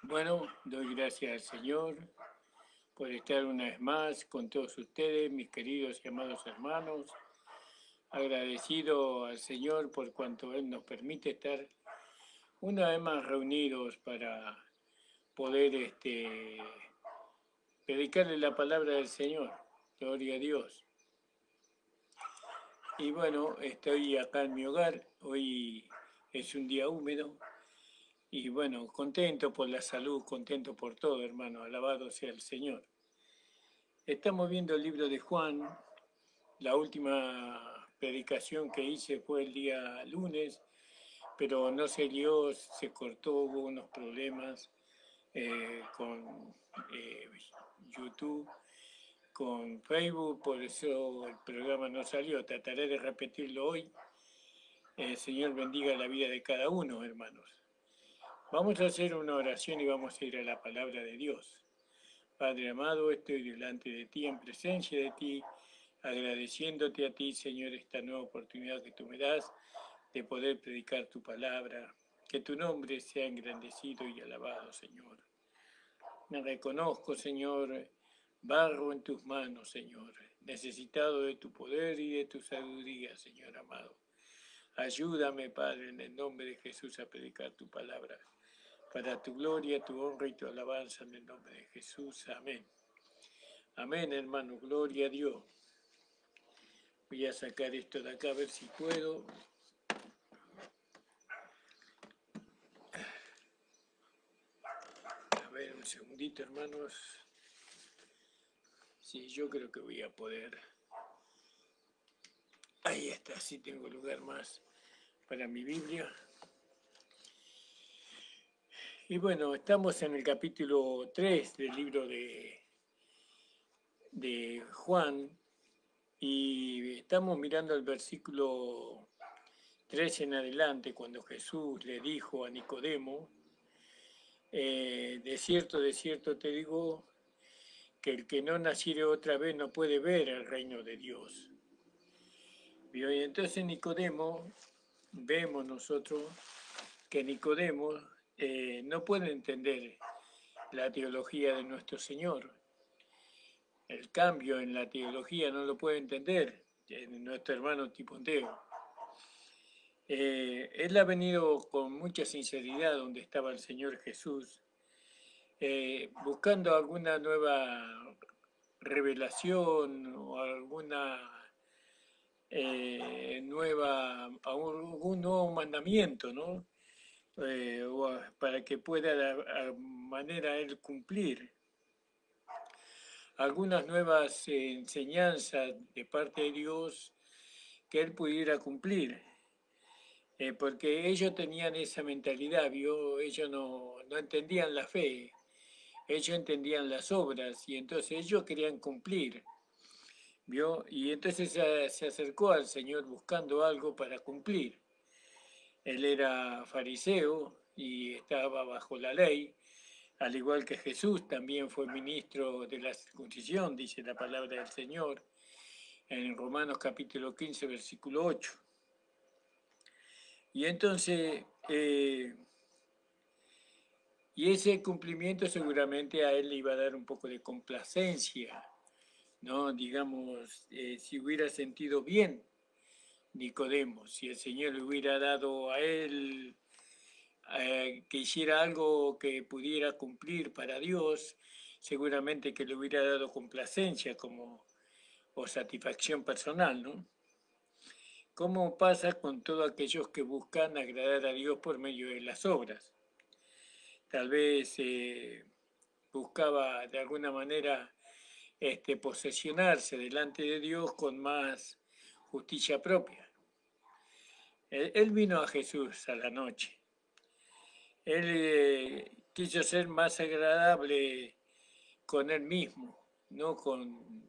Bueno, doy gracias al Señor por estar una vez más con todos ustedes, mis queridos y amados hermanos. Agradecido al Señor por cuanto Él nos permite estar una vez más reunidos para poder predicarle la palabra del Señor. Gloria a Dios. Y bueno, estoy acá en mi hogar. Hoy es un día húmedo. Y bueno, contento por la salud, contento por todo, hermano. Alabado sea el Señor. Estamos viendo el libro de Juan. La última predicación que hice fue el día lunes, pero no se dio, se cortó, hubo unos problemas con YouTube, con Facebook, por eso el programa no salió. Trataré de repetirlo hoy. El Señor bendiga la vida de cada uno, hermanos. Vamos a hacer una oración y vamos a ir a la palabra de Dios. Padre amado, estoy delante de ti, en presencia de ti, agradeciéndote a ti, Señor, esta nueva oportunidad que tú me das de poder predicar tu palabra. Que tu nombre sea engrandecido y alabado, Señor. Me reconozco, Señor, barro en tus manos, Señor, necesitado de tu poder y de tu sabiduría, Señor amado. Ayúdame, Padre, en el nombre de Jesús a predicar tu palabra. Para tu gloria, tu honra y tu alabanza, en el nombre de Jesús. Amén. Amén, hermano. Gloria a Dios. Voy a sacar esto de acá a ver si puedo. A ver, un segundito, hermanos. Sí, yo creo que voy a poder. Ahí está, sí tengo lugar más para mi Biblia. Y bueno, estamos en el capítulo 3 del libro de Juan y estamos mirando el versículo 3 en adelante, cuando Jesús le dijo a Nicodemo, de cierto te digo que el que no naciere otra vez no puede ver el reino de Dios. Y entonces Nicodemo, vemos nosotros que Nicodemo no puede entender la teología de nuestro Señor. El cambio en la teología no lo puede entender nuestro hermano Timoteo. Él ha venido con mucha sinceridad donde estaba el Señor Jesús, buscando alguna nueva revelación o alguna algún nuevo mandamiento, ¿no? Para que pueda de manera él cumplir algunas nuevas enseñanzas de parte de Dios que él pudiera cumplir. Porque ellos tenían esa mentalidad, ¿vio? Ellos no entendían la fe, ellos entendían las obras y entonces ellos querían cumplir, ¿vio? Y entonces se acercó al Señor buscando algo para cumplir. Él era fariseo y estaba bajo la ley, al igual que Jesús también fue ministro de la circuncisión, dice la palabra del Señor, en Romanos capítulo 15, versículo 8. Y entonces, y ese cumplimiento seguramente a él le iba a dar un poco de complacencia, ¿no? Digamos, si hubiera sentido bien Nicodemo, si el Señor le hubiera dado a él que hiciera algo que pudiera cumplir para Dios, seguramente que le hubiera dado complacencia como, o satisfacción personal, ¿no? ¿Cómo pasa con todos aquellos que buscan agradar a Dios por medio de las obras? Tal vez buscaba de alguna manera posesionarse delante de Dios con más justicia propia. Él vino a Jesús a la noche. Él quiso ser más agradable con él mismo, no con...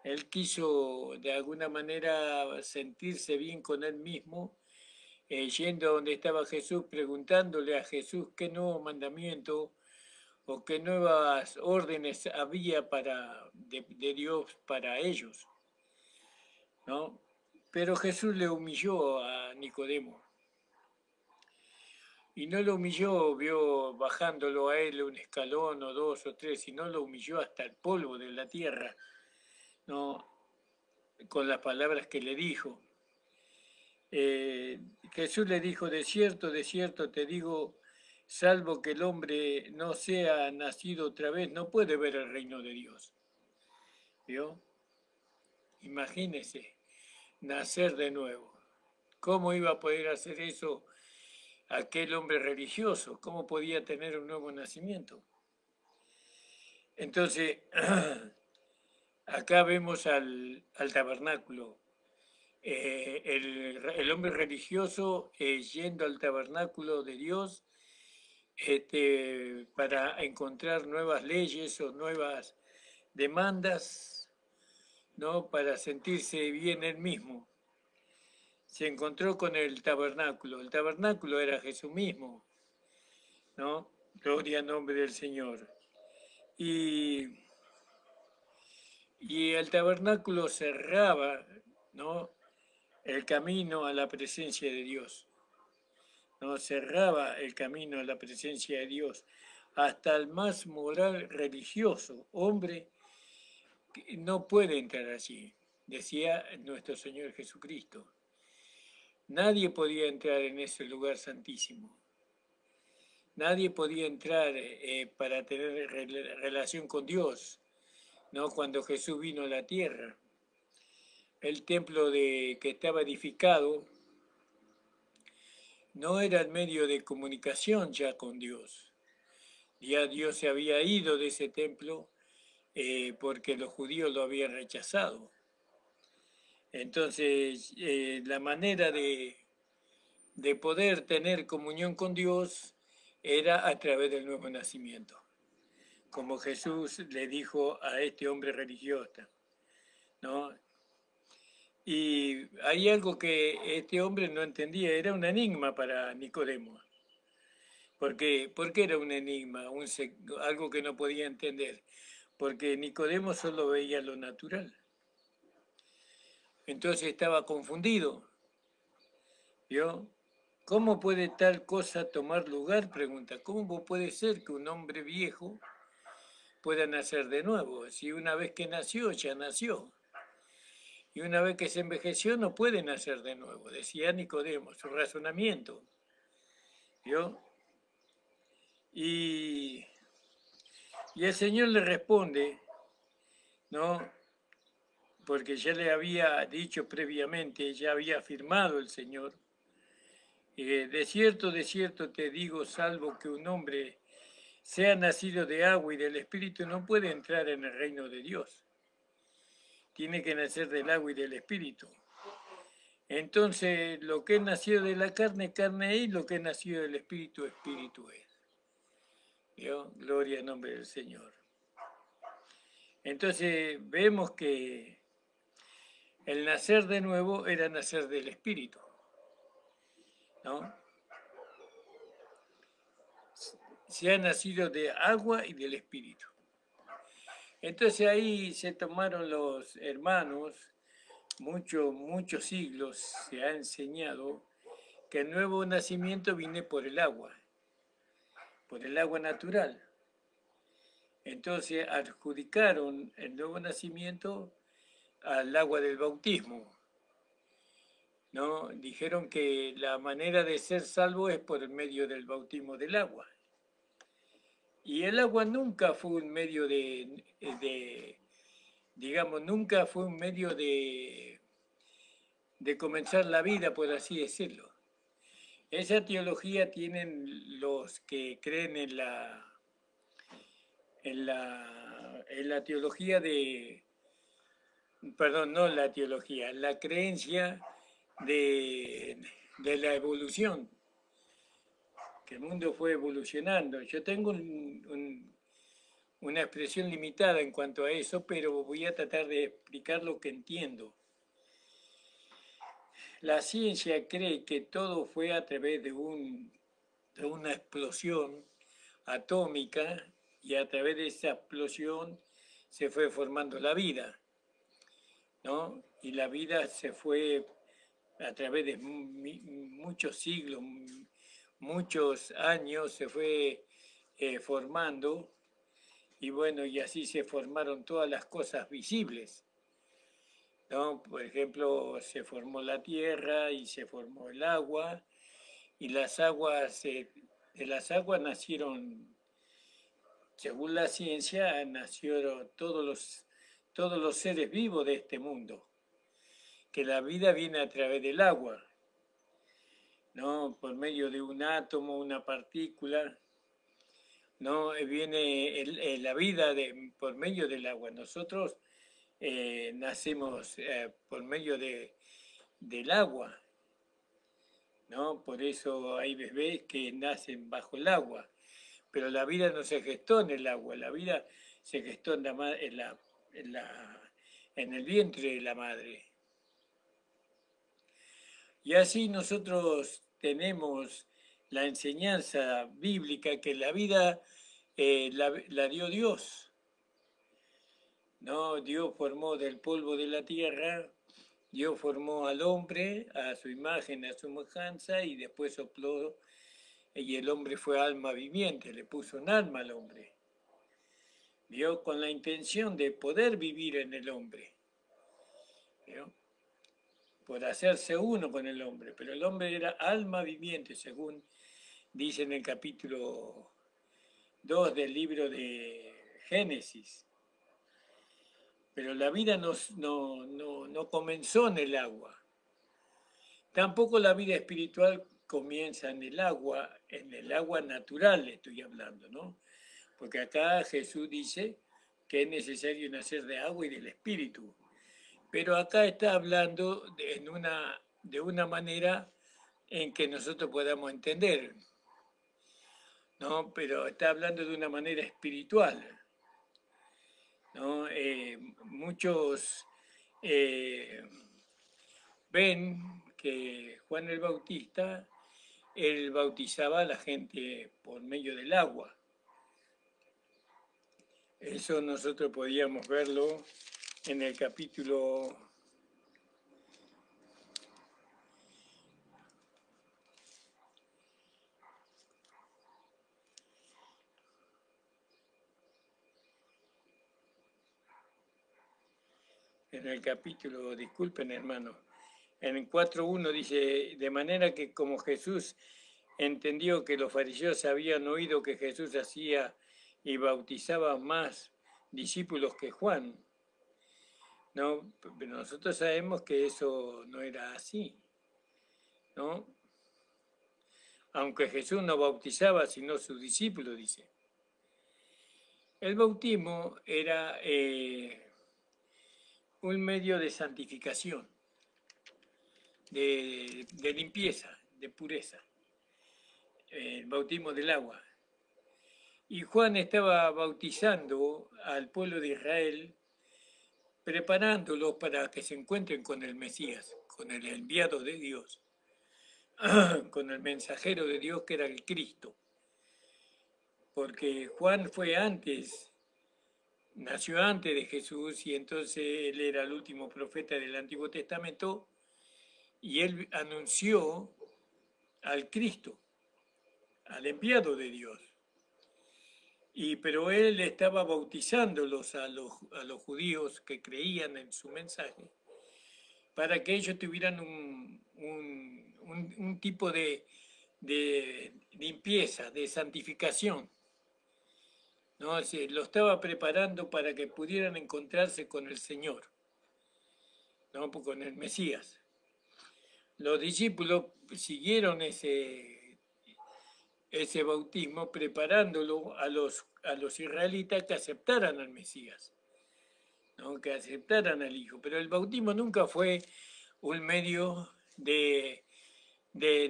Él quiso de alguna manera sentirse bien con él mismo, yendo a donde estaba Jesús, preguntándole a Jesús qué nuevo mandamiento o qué nuevas órdenes había de Dios para ellos. ¿no? Pero Jesús le humilló a Nicodemo. Y no lo humilló, vio bajándolo a él un escalón o dos o tres, sino lo humilló hasta el polvo de la tierra, ¿no? Con las palabras que le dijo. Jesús le dijo, de cierto te digo, salvo que el hombre no sea nacido otra vez, no puede ver el reino de Dios. ¿Vio? Imagínese, nacer de nuevo. ¿Cómo iba a poder hacer eso aquel hombre religioso? ¿Cómo podía tener un nuevo nacimiento? Entonces, acá vemos al tabernáculo. El hombre religioso yendo al tabernáculo de Dios para encontrar nuevas leyes o nuevas demandas, ¿no? Para sentirse bien él mismo. Se encontró con el tabernáculo. El tabernáculo era Jesús mismo, ¿no? Gloria al nombre del Señor. Y, y el tabernáculo cerraba, ¿no? El camino a la presencia de Dios, ¿no? Cerraba el camino a la presencia de Dios. Hasta el más moral religioso, hombre, no puede entrar allí, decía nuestro Señor Jesucristo. Nadie podía entrar en ese lugar santísimo. Nadie podía entrar para tener relación con Dios, ¿no? Cuando Jesús vino a la tierra. El templo que estaba edificado no era el medio de comunicación ya con Dios. Ya Dios se había ido de ese templo porque los judíos lo habían rechazado. Entonces, la manera de poder tener comunión con Dios era a través del nuevo nacimiento, como Jesús le dijo a este hombre religioso, ¿no? Y hay algo que este hombre no entendía, era un enigma para Nicodemo. ¿Por qué era un enigma, algo que no podía entender? Porque Nicodemo solo veía lo natural. Entonces estaba confundido, ¿vio? ¿Cómo puede tal cosa tomar lugar? Pregunta. ¿Cómo puede ser que un hombre viejo pueda nacer de nuevo? Si una vez que nació, ya nació. Y una vez que se envejeció, no puede nacer de nuevo. Decía Nicodemo, su razonamiento. ¿Vio? Y, y el Señor le responde, ¿no? Porque ya le había dicho previamente, ya había afirmado el Señor, de cierto te digo, salvo que un hombre sea nacido de agua y del Espíritu, no puede entrar en el reino de Dios. Tiene que nacer del agua y del Espíritu. Entonces, lo que es nacido de la carne, carne es, y lo que es nacido del Espíritu, Espíritu es. ¿Vio? Gloria al nombre del Señor. Entonces, vemos que el nacer de nuevo era nacer del Espíritu, ¿no? Se ha nacido de agua y del Espíritu. Entonces ahí se tomaron los hermanos, muchos siglos se ha enseñado que el nuevo nacimiento viene por el agua natural. Entonces adjudicaron el nuevo nacimiento al agua del bautismo, ¿no? Dijeron que la manera de ser salvo es por el medio del bautismo del agua. Y el agua nunca fue un medio digamos, nunca fue un medio de comenzar la vida, por así decirlo. Esa teología tienen los que creen en la teología perdón, no la teología, la creencia de la evolución, que el mundo fue evolucionando. Yo tengo una expresión limitada en cuanto a eso, pero voy a tratar de explicar lo que entiendo. La ciencia cree que todo fue a través de una explosión atómica y a través de esa explosión se fue formando la vida, ¿no? y la vida se fue a través de muchos siglos, muchos años, se fue formando, y bueno, y así se formaron todas las cosas visibles, ¿no? Por ejemplo, se formó la tierra y se formó el agua, y las aguas, de las aguas nacieron, según la ciencia, nacieron todos los seres vivos de este mundo, que la vida viene a través del agua, ¿no? Por medio de un átomo, una partícula, ¿no? Viene la vida por medio del agua. Nosotros nacemos por medio del agua, ¿no? Por eso hay bebés que nacen bajo el agua, pero la vida no se gestó en el agua, la vida se gestó en el vientre de la madre. Y así nosotros tenemos la enseñanza bíblica que la vida la dio Dios, ¿no? Dios formó del polvo de la tierra, Dios formó al hombre a su imagen, a su semejanza, y después sopló, y el hombre fue alma viviente, le puso un alma al hombre. ¿Vio? Con la intención de poder vivir en el hombre, ¿vio? Por hacerse uno con el hombre, pero el hombre era alma viviente, según dice en el capítulo 2 del libro de Génesis. Pero la vida no comenzó en el agua. Tampoco la vida espiritual comienza en el agua natural estoy hablando, ¿no? Porque acá Jesús dice que es necesario nacer de agua y del espíritu. Pero acá está hablando de una manera en que nosotros podamos entender, ¿no? Pero está hablando de una manera espiritual, ¿no? Muchos ven que Juan el Bautista, él bautizaba a la gente por medio del agua. Eso nosotros podíamos verlo en el capítulo 4:1 disculpen hermano, en el 4:1 dice, de manera que como Jesús entendió que los fariseos habían oído que Jesús hacía y bautizaba más discípulos que Juan, ¿no? Pero nosotros sabemos que eso no era así, ¿no? Aunque Jesús no bautizaba sino sus discípulos, dice. El bautismo era un medio de santificación, de limpieza, de pureza, el bautismo del agua. Y Juan estaba bautizando al pueblo de Israel, preparándolos para que se encuentren con el Mesías, con el enviado de Dios, con el mensajero de Dios que era el Cristo. Porque Juan fue antes, nació antes de Jesús, y entonces él era el último profeta del Antiguo Testamento, y él anunció al Cristo, al enviado de Dios. Pero él estaba bautizándolos a los judíos que creían en su mensaje, para que ellos tuvieran un tipo de limpieza, de santificación, ¿no? Lo estaba preparando para que pudieran encontrarse con el Señor, ¿no? Con el Mesías. Los discípulos siguieron ese bautismo, preparándolo a los israelitas que aceptaran al Mesías, ¿no? Que aceptaran al Hijo. Pero el bautismo nunca fue un medio de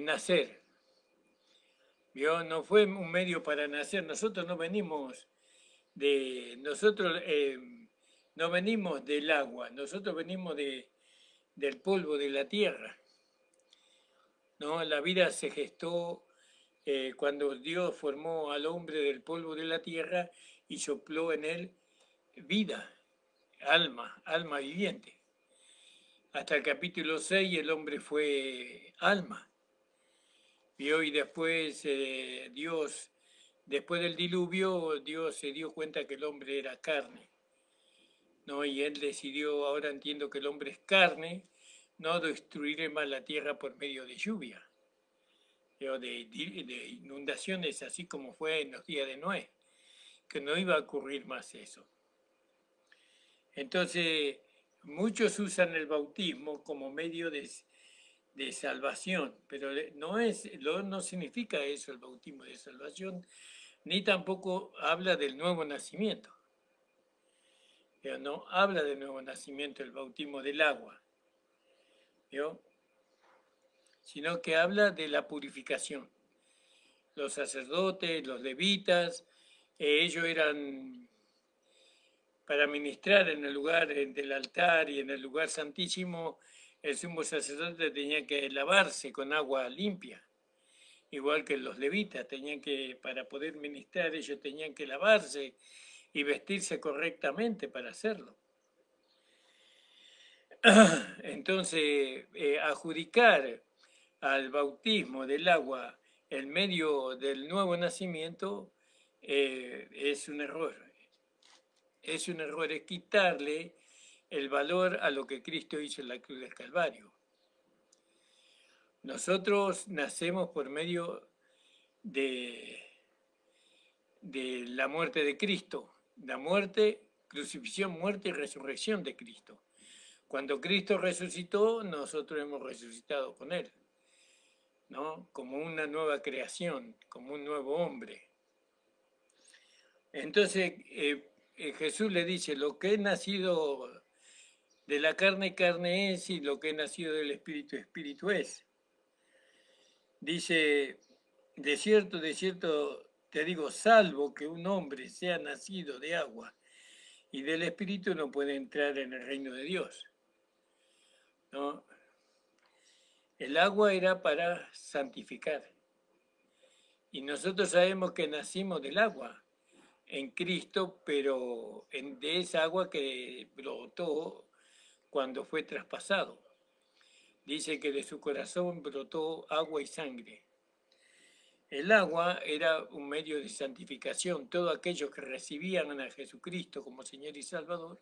nacer, ¿vio? No fue un medio para nacer. Nosotros no venimos no venimos del agua, nosotros venimos del polvo de la tierra, ¿no? La vida se gestó cuando Dios formó al hombre del polvo de la tierra y sopló en él vida, alma viviente. hasta el capítulo 6 el hombre fue alma. Y después Dios, después del diluvio, Dios se dio cuenta que el hombre era carne, ¿no? Y él decidió, ahora entiendo que el hombre es carne, no destruiré más la tierra por medio de lluvia, de inundaciones, así como fue en los días de Noé, que no iba a ocurrir más eso. Entonces, muchos usan el bautismo como medio de salvación, pero no significa eso el bautismo de salvación, ni tampoco habla del nuevo nacimiento. Pero no habla del nuevo nacimiento, el bautismo del agua, ¿vio? Sino que habla de la purificación. Los sacerdotes, los levitas, ellos eran para ministrar en el lugar del altar y en el lugar santísimo. El sumo sacerdote tenía que lavarse con agua limpia, igual que los levitas tenían que, para poder ministrar, ellos tenían que lavarse y vestirse correctamente para hacerlo. Entonces, adjudicar al bautismo del agua en medio del nuevo nacimiento es un error. Es un error, es quitarle el valor a lo que Cristo hizo en la cruz del Calvario. Nosotros nacemos por medio de la muerte de Cristo, la muerte, crucifixión, muerte y resurrección de Cristo. Cuando Cristo resucitó, nosotros hemos resucitado con Él, ¿no? Como una nueva creación, como un nuevo hombre. Entonces, Jesús le dice, lo que he nacido de la carne, carne es, y lo que he nacido del Espíritu, Espíritu es. Dice, de cierto, te digo, salvo que un hombre sea nacido de agua y del Espíritu, no puede entrar en el reino de Dios, ¿no? El agua era para santificar. Y nosotros sabemos que nacimos del agua en Cristo, pero de esa agua que brotó cuando fue traspasado. Dice que de su corazón brotó agua y sangre. El agua era un medio de santificación. Todos aquellos que recibían a Jesucristo como Señor y Salvador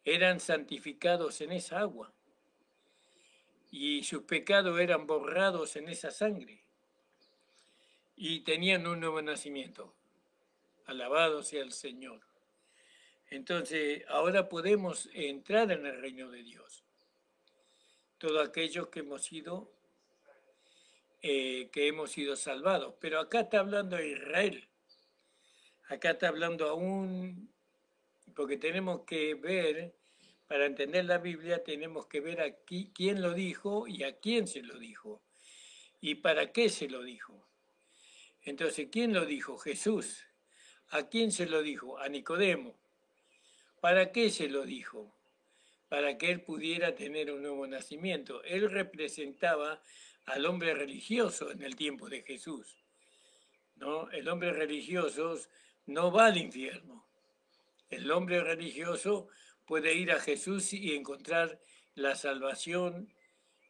eran santificados en esa agua. Y sus pecados eran borrados en esa sangre. Y tenían un nuevo nacimiento. Alabado sea el Señor. Entonces, ahora podemos entrar en el reino de Dios. Todos aquellos que hemos sido salvados. Pero acá está hablando de Israel. Acá está hablando aún, porque tenemos que ver, para entender la Biblia, tenemos que ver aquí quién lo dijo y a quién se lo dijo. Y para qué se lo dijo. Entonces, ¿quién lo dijo? Jesús. ¿A quién se lo dijo? A Nicodemo. ¿Para qué se lo dijo? Para que él pudiera tener un nuevo nacimiento. Él representaba al hombre religioso en el tiempo de Jesús, ¿no? El hombre religioso no va al infierno. El hombre religioso puede ir a Jesús y encontrar la salvación,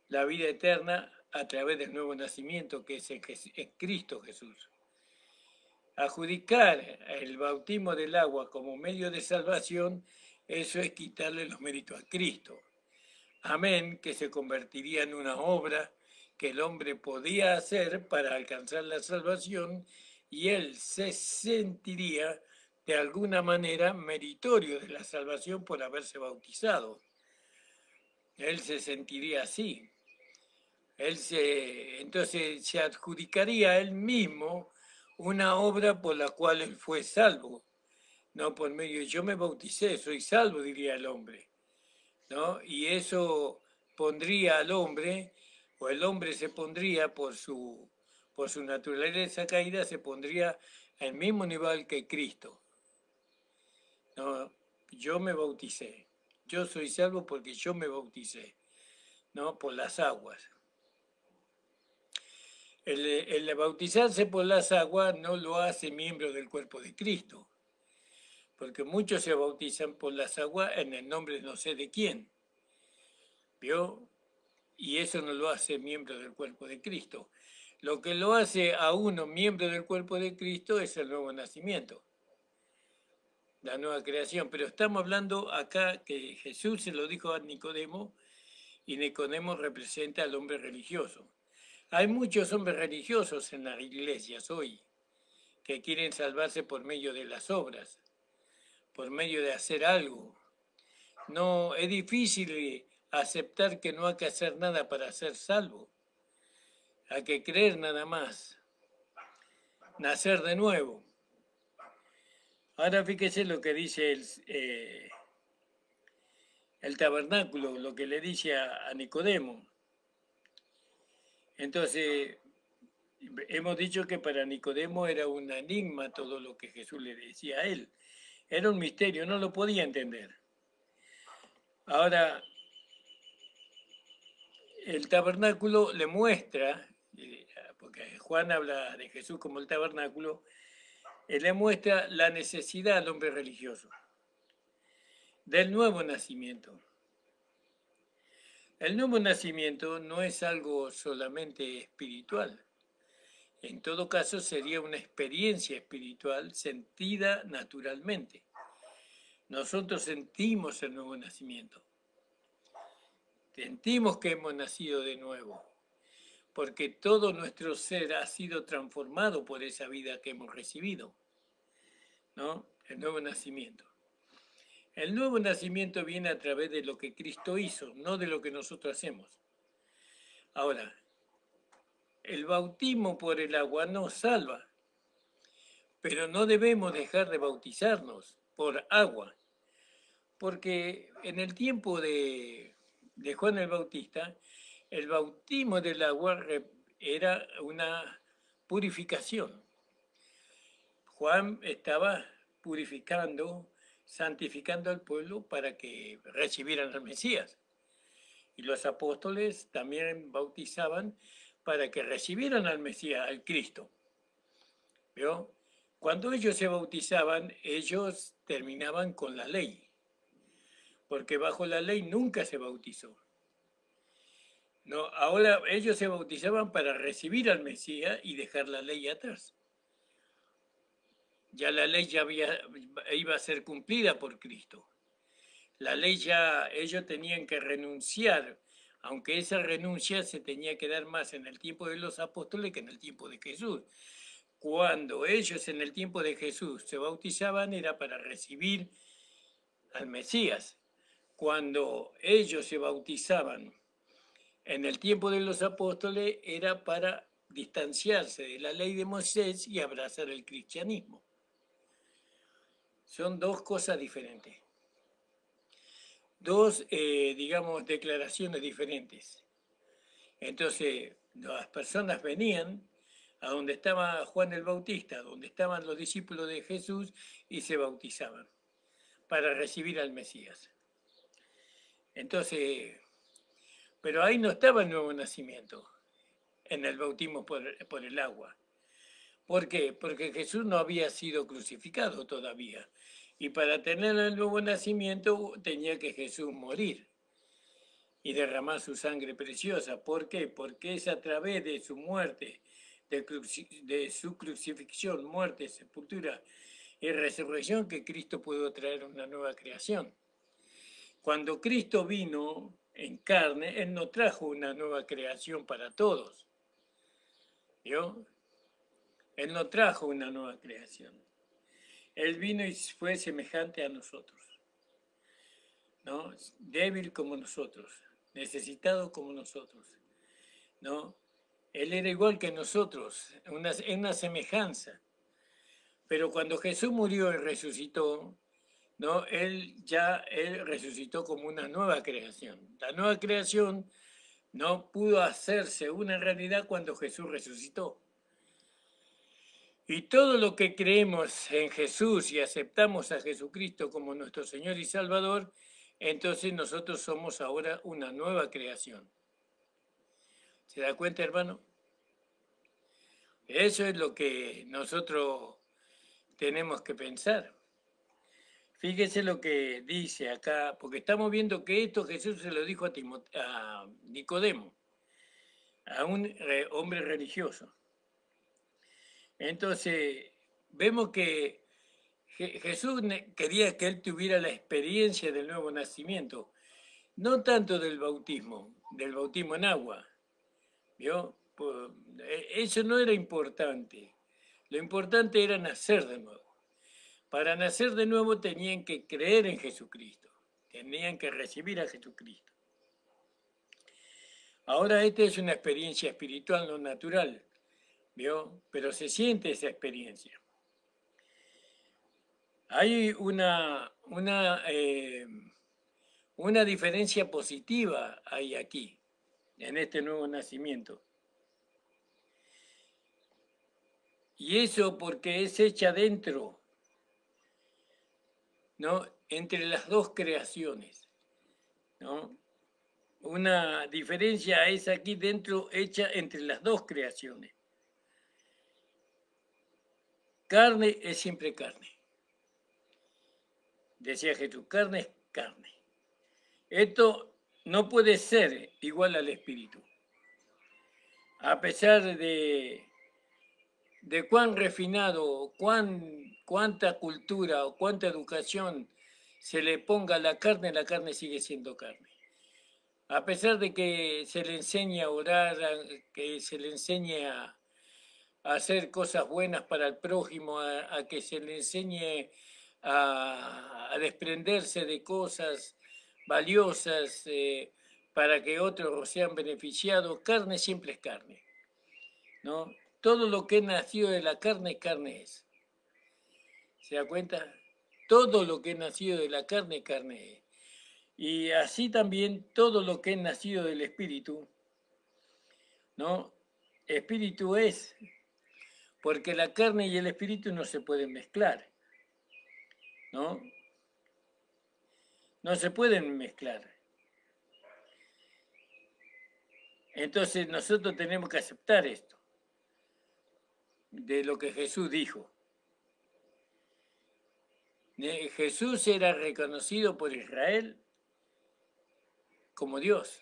la vida eterna a través del nuevo nacimiento que es en Cristo Jesús. Adjudicar el bautismo del agua como medio de salvación, eso es quitarle los méritos a Cristo. Amén, que se convertiría en una obra que el hombre podía hacer para alcanzar la salvación y él se sentiría de alguna manera meritorio de la salvación por haberse bautizado. Él se sentiría así. Entonces se adjudicaría a él mismo una obra por la cual él fue salvo. No por medio de yo me bauticé, soy salvo, diría el hombre, ¿no? Y eso pondría al hombre, o el hombre se pondría por su naturaleza caída, se pondría al mismo nivel que Cristo. ¿No? Yo me bauticé, yo soy salvo porque yo me bauticé, ¿no? Por las aguas. El bautizarse por las aguas no lo hace miembro del cuerpo de Cristo, porque muchos se bautizan por las aguas en el nombre no sé de quién, ¿Vio? Y eso no lo hace miembro del cuerpo de Cristo. Lo que lo hace a uno miembro del cuerpo de Cristo es el nuevo nacimiento, la nueva creación. Pero estamos hablando acá que Jesús se lo dijo a Nicodemo y Nicodemo representa al hombre religioso. Hay muchos hombres religiosos en las iglesias hoy que quieren salvarse por medio de las obras, por medio de hacer algo. No, es difícil aceptar que no hay que hacer nada para ser salvo. Hay que creer nada más, nacer de nuevo. Ahora fíjese lo que dice el tabernáculo, lo que le dice a Nicodemo. Entonces, hemos dicho que para Nicodemo era un enigma todo lo que Jesús le decía a él. Era un misterio, no lo podía entender. Ahora, el tabernáculo le muestra, porque Juan habla de Jesús como el tabernáculo, le muestra la necesidad al hombre religioso del nuevo nacimiento. El nuevo nacimiento no es algo solamente espiritual. En todo caso, sería una experiencia espiritual sentida naturalmente. Nosotros sentimos el nuevo nacimiento. Sentimos que hemos nacido de nuevo, porque todo nuestro ser ha sido transformado por esa vida que hemos recibido, ¿no? El nuevo nacimiento. El nuevo nacimiento viene a través de lo que Cristo hizo, no de lo que nosotros hacemos. Ahora, el bautismo por el agua nos salva, pero no debemos dejar de bautizarnos por agua, porque en el tiempo de Juan el Bautista, el bautismo del agua era una purificación. Juan estaba purificando, santificando al pueblo para que recibieran al Mesías. Y los apóstoles también bautizaban para que recibieran al Mesías, al Cristo. ¿Vio? Cuando ellos se bautizaban, ellos terminaban con la ley, porque bajo la ley nunca se bautizó. No, ahora ellos se bautizaban para recibir al Mesías y dejar la ley atrás. Ya la ley ya iba a ser cumplida por Cristo. La ley ya, ellos tenían que renunciar, aunque esa renuncia se tenía que dar más en el tiempo de los apóstoles que en el tiempo de Jesús. Cuando ellos en el tiempo de Jesús se bautizaban era para recibir al Mesías. Cuando ellos se bautizaban en el tiempo de los apóstoles era para distanciarse de la ley de Moisés y abrazar el cristianismo. Son dos cosas diferentes. Dos, digamos, declaraciones diferentes. Entonces, las personas venían a donde estaba Juan el Bautista, donde estaban los discípulos de Jesús, y se bautizaban para recibir al Mesías. Entonces, pero ahí no estaba el nuevo nacimiento, en el bautismo por el agua. ¿Por qué? Porque Jesús no había sido crucificado todavía. Y para tener el nuevo nacimiento tenía que Jesús morir y derramar su sangre preciosa. ¿Por qué? Porque es a través de su muerte, de su crucifixión, muerte, sepultura y resurrección que Cristo pudo traer una nueva creación. Cuando Cristo vino en carne, Él no trajo una nueva creación para todos. ¿Vio? Él no trajo una nueva creación. Él vino y fue semejante a nosotros, ¿no? Débil como nosotros, necesitado como nosotros, ¿no? Él era igual que nosotros, en una semejanza. Pero cuando Jesús murió y resucitó, ¿no? Él resucitó como una nueva creación. La nueva creación no pudo hacerse una realidad cuando Jesús resucitó. Y todo lo que creemos en Jesús y aceptamos a Jesucristo como nuestro Señor y Salvador, entonces nosotros somos ahora una nueva creación. ¿Se da cuenta, hermano? Eso es lo que nosotros tenemos que pensar. Fíjese lo que dice acá, porque estamos viendo que esto Jesús se lo dijo a Nicodemo, a un hombre religioso. Entonces, vemos que Jesús quería que él tuviera la experiencia del nuevo nacimiento, no tanto del bautismo en agua, ¿vio? Eso no era importante. Lo importante era nacer de nuevo. Para nacer de nuevo tenían que creer en Jesucristo, tenían que recibir a Jesucristo. Ahora esta es una experiencia espiritual no natural, ¿vio? Pero se siente esa experiencia. Hay una diferencia positiva hay aquí, en este nuevo nacimiento. Y eso porque es hecha dentro, ¿no? Entre las dos creaciones, ¿no? Una diferencia es aquí dentro hecha entre las dos creaciones. Carne es siempre carne. Decía Jesús, carne es carne. Esto no puede ser igual al espíritu. A pesar de cuán refinado, cuánta cultura o cuánta educación se le ponga a la carne sigue siendo carne. A pesar de que se le enseñe a orar, que se le enseñe a hacer cosas buenas para el prójimo, a que se le enseñe a desprenderse de cosas valiosas para que otros sean beneficiados, carne siempre es carne, ¿no? Todo lo que es nacido de la carne, carne es. ¿Se da cuenta? Todo lo que es nacido de la carne, carne es. Y así también todo lo que es nacido del espíritu, ¿no? Espíritu es, porque la carne y el espíritu no se pueden mezclar, ¿no? No se pueden mezclar. Entonces nosotros tenemos que aceptar esto, de lo que Jesús dijo. Jesús era reconocido por Israel como Dios.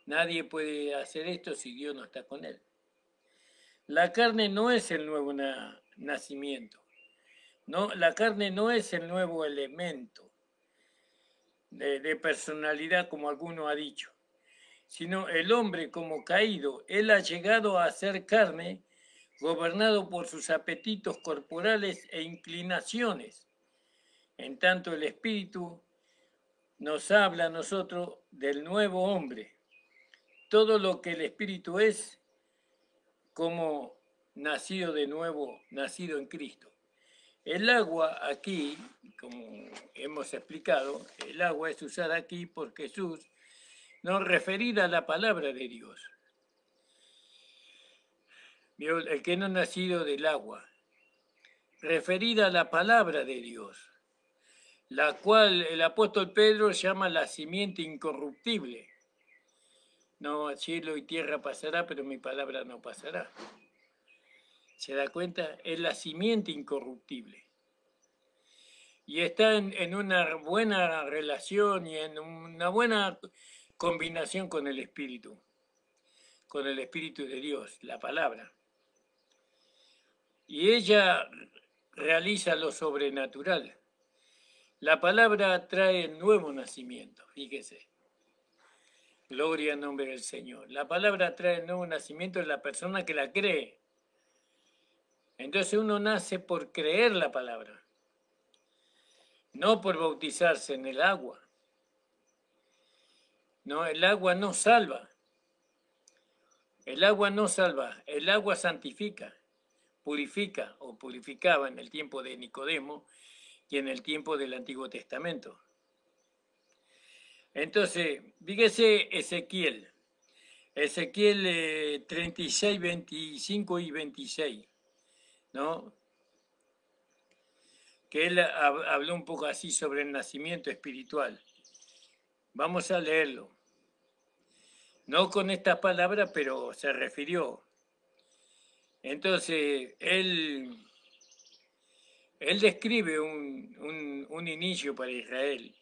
Nadie puede hacer esto si Dios no está con él. La carne no es el nuevo nacimiento. No, la carne no es el nuevo elemento de personalidad, como alguno ha dicho, sino el hombre como caído. Él ha llegado a ser carne, gobernado por sus apetitos corporales e inclinaciones. En tanto, el Espíritu nos habla a nosotros del nuevo hombre. Todo lo que el Espíritu es como nacido de nuevo, nacido en Cristo. El agua aquí, como hemos explicado, el agua es usada aquí por Jesús, no referida a la palabra de Dios. El que no ha nacido del agua, referida a la palabra de Dios, la cual el apóstol Pedro llama la simiente incorruptible. No, cielo y tierra pasará, pero mi palabra no pasará. ¿Se da cuenta? Es la simiente incorruptible. Y está en una buena relación y en una buena combinación con el Espíritu de Dios, la palabra. Y ella realiza lo sobrenatural. La palabra trae nuevo nacimiento, fíjese. Gloria en nombre del Señor. La palabra trae nuevo nacimiento en la persona que la cree. Entonces uno nace por creer la palabra, no por bautizarse en el agua. No, el agua no salva. El agua no salva, el agua santifica, purifica o purificaba en el tiempo de Nicodemo y en el tiempo del Antiguo Testamento. Entonces, fíjese Ezequiel 36, 25 y 26, ¿no? Que él habló un poco así sobre el nacimiento espiritual. Vamos a leerlo. No con estas palabras, pero se refirió. Entonces, él Él describe un inicio para Israel,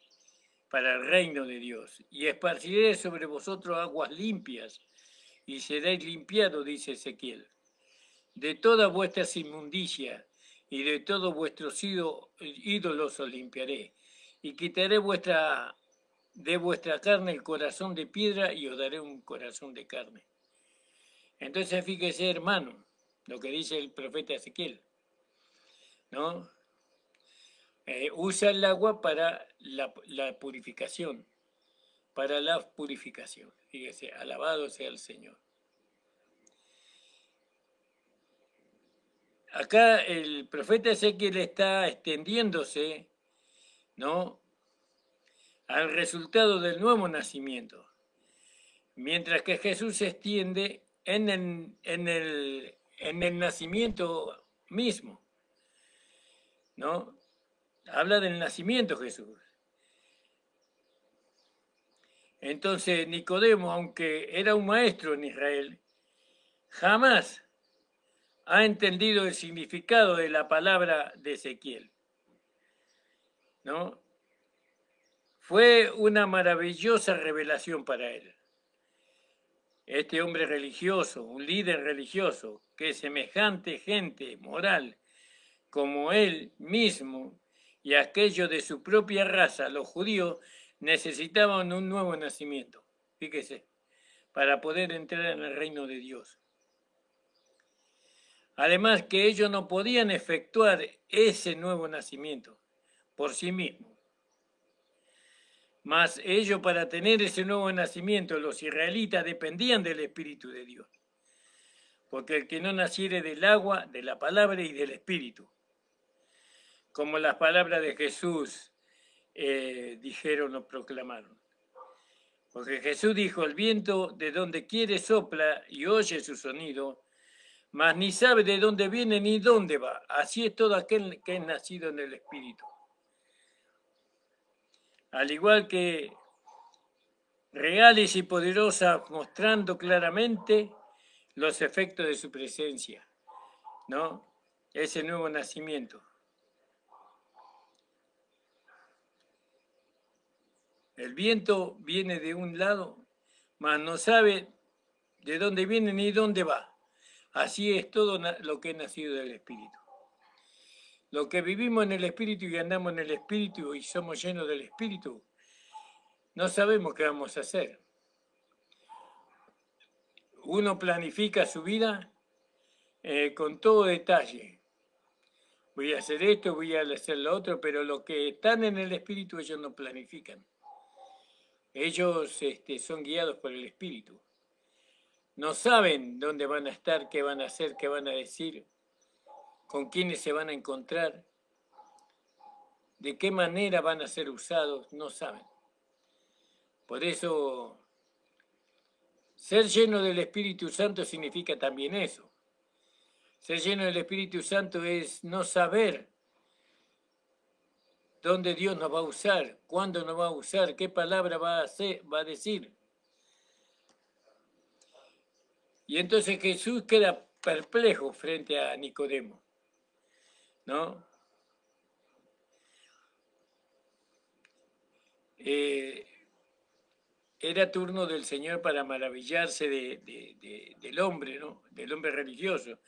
para el reino de Dios. Y esparciré sobre vosotros aguas limpias, y seréis limpiados, dice Ezequiel, de todas vuestras inmundicias y de todos vuestros ídolos os limpiaré, y quitaré de vuestra carne el corazón de piedra y os daré un corazón de carne. Entonces fíjese, hermano, lo que dice el profeta Ezequiel, ¿no? Usa el agua para la purificación, para la purificación. Fíjese, alabado sea el Señor. Acá el profeta Ezequiel está extendiéndose, ¿no?, al resultado del nuevo nacimiento, mientras que Jesús se extiende en el nacimiento mismo, ¿no? Habla del nacimiento Jesús. Entonces Nicodemo, aunque era un maestro en Israel, jamás ha entendido el significado de la palabra de Ezequiel, ¿no? Fue una maravillosa revelación para él. Este hombre religioso, un líder religioso, que semejante gente moral como él mismo y aquellos de su propia raza, los judíos, necesitaban un nuevo nacimiento, fíjese, para poder entrar en el reino de Dios. Además que ellos no podían efectuar ese nuevo nacimiento por sí mismos. Mas ellos, para tener ese nuevo nacimiento, los israelitas dependían del Espíritu de Dios. Porque el que no naciere del agua, de la palabra y del Espíritu, como las palabras de Jesús dijeron o proclamaron. Porque Jesús dijo, el viento de donde quiere sopla y oye su sonido, mas ni sabe de dónde viene ni dónde va. Así es todo aquel que es nacido en el Espíritu. Al igual que reales y poderosas, mostrando claramente los efectos de su presencia, ¿no? Ese nuevo nacimiento. El viento viene de un lado, mas no sabe de dónde viene ni dónde va. Así es todo lo que es nacido del Espíritu. Lo que vivimos en el Espíritu y andamos en el Espíritu y somos llenos del Espíritu, no sabemos qué vamos a hacer. Uno planifica su vida con todo detalle. Voy a hacer esto, voy a hacer lo otro, pero los que están en el Espíritu, ellos no planifican. Ellos son guiados por el Espíritu. No saben dónde van a estar, qué van a hacer, qué van a decir, con quiénes se van a encontrar, de qué manera van a ser usados, no saben. Por eso, ser lleno del Espíritu Santo significa también eso. Ser lleno del Espíritu Santo es no saber dónde Dios nos va a usar, cuándo nos va a usar, qué palabra va a decir. Y entonces Jesús queda perplejo frente a Nicodemo, ¿no? Era turno del Señor para maravillarse del hombre, ¿no? Del hombre religioso,